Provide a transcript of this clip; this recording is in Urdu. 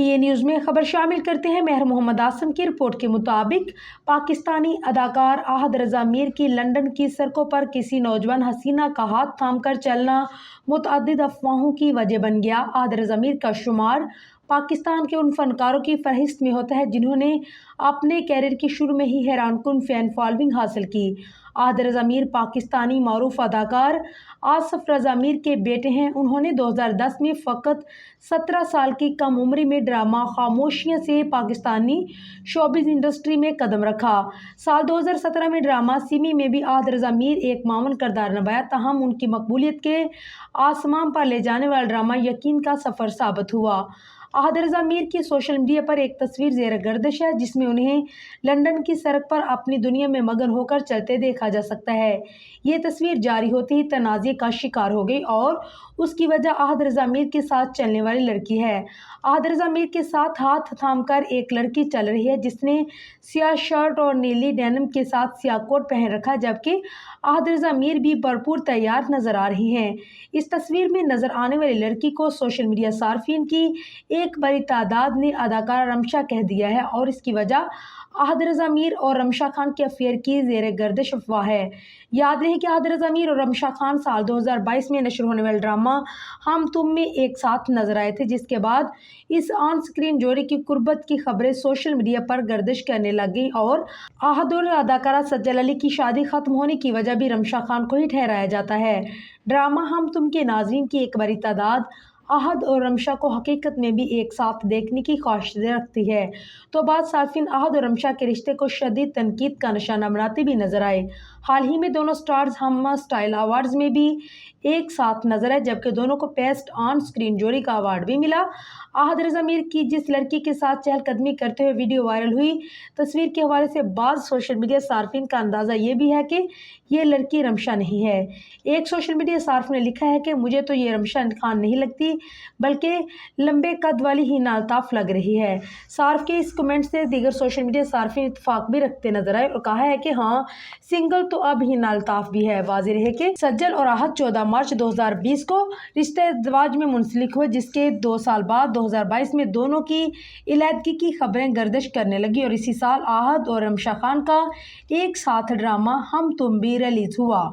PA نیوز میں خبر شامل کرتے ہیں۔ مہر محمد آسم کی رپورٹ کے مطابق پاکستانی اداکار احد رضا میر کی لندن کی سڑکوں پر کسی نوجوان حسینہ کا ہاتھ تھام کر چلنا متعدد افواہوں کی وجہ بن گیا۔ احد رضا میر کا شمار پاکستان کے ان فنکاروں کی فہرست میں ہوتا ہے جنہوں نے اپنے کیریئر کے شروع میں ہی حیران کن فین فالوئنگ حاصل کی۔ احد رضا میر پاکستانی معروف اداکار آصف رضا میر کے بیٹے ہیں۔ انہوں نے 2010 میں فقط 17 سال کی کم عمری میں ڈرامہ خاموشیاں سے پاکستانی شوبز انڈسٹری میں قدم رکھا۔ سال 2017 میں ڈرامہ سیمی میں بھی احد رضا میر ایک معاون کردار نبھایا، تاہم ان کی مقبولیت کے آسمان پر لے جانے والا ڈرامہ یقین کا سفر ثابت ہوا۔ احد رضا میر کی سوشل میڈیا پر ایک تصویر زیر گردش ہے جس میں انہیں لندن کی سڑک پر اپنی دنیا میں مگن ہو کر چلتے دیکھا جا سکتا ہے۔ یہ تصویر جاری ہوتے ہی تنازع کا شکار ہو گئی اور اس کی وجہ احد رضا میر کے ساتھ چلنے والی لڑکی ہے۔ احد رضا میر کے ساتھ ہاتھ تھام کر ایک لڑکی چل رہی ہے جس نے سیاہ شرٹ اور نیلی ڈینم کے ساتھ سیاہ کوٹ پہن رکھا ہے، جبکہ احد رضا میر بھی بھرپور تیار نظر آ رہی ہیں۔ اس تصویر میں نظر آنے والی لڑکی کو سوشل میڈیا صارفین کی ایک بڑی تعداد نے اداکارہ رمشا کہہ دیا ہے اور اس کی وجہ احد رضا میر اور رمشا خان کے افیئر کی زیر گردش افواہ ہے۔ یاد رہے کہ احد رضا میر اور رمشا خان سال 2022 میں نشر ہونے والے ڈرامہ ہم تم میں ایک ساتھ نظر آئے تھے، جس کے بعد اس آن سکرین جوڑے کی قربت کی خبریں سوشل میڈیا پر گردش کرنے لگ گئیں اور احد اور اداکارہ سجل علی کی شادی ختم ہونے کی وجہ بھی رمشا خان کو ہی ٹھہرایا جاتا ہے۔ ڈرامہ ہم تم کے ناظرین کی ایک بڑی تعداد احد اور رمشا کو حقیقت میں بھی ایک ساتھ دیکھنے کی خواہش رکھتی ہے، تو بعض صارفین احد اور رمشا کے رشتے کو شدید تنقید کا نشانہ بناتے بھی نظر آئے۔ حال ہی میں دونوں سٹارز ہم اسٹائل ایوارڈز میں بھی ایک ساتھ نظر آئے، جبکہ دونوں کو بیسٹ آن سکرین جوڑی کا ایوارڈ بھی ملا۔ احد رضا میر کی جس لڑکی کے ساتھ چہل قدمی کرتے ہوئے ویڈیو وائرل ہوئی، تصویر کے حوالے سے بعض سوشل میڈیا صارفین کا اندازہ یہ بھی ہے کہ یہ لڑکی رمشا نہیں ہے۔ ایک سوشل میڈیا صارف نے لکھا ہے کہ مجھے تو یہ رمشا خان نہیں لگتی بلکہ لمبے قد والی ہینا الطاف لگ رہی ہے۔ صارف کے اس کمنٹ سے دیگر سوشل میڈیا صارفین اتفاق بھی رکھتے نظر آئے اور کہا ہے کہ ہاں، سنگل تو اب ہینا الطاف بھی ہے۔ واضح رہے کہ سجل اور احد 14 مارچ 2020 کو رشتہ ازدواج میں منسلک ہوئے، جس کے 2 سال بعد 2022 میں دونوں کی علیحدگی کی خبریں گردش کرنے لگیں اور اسی سال احد اور رمشا خان کا ایک ساتھ ڈرامہ ہم تم بھی ریلیز ہوا۔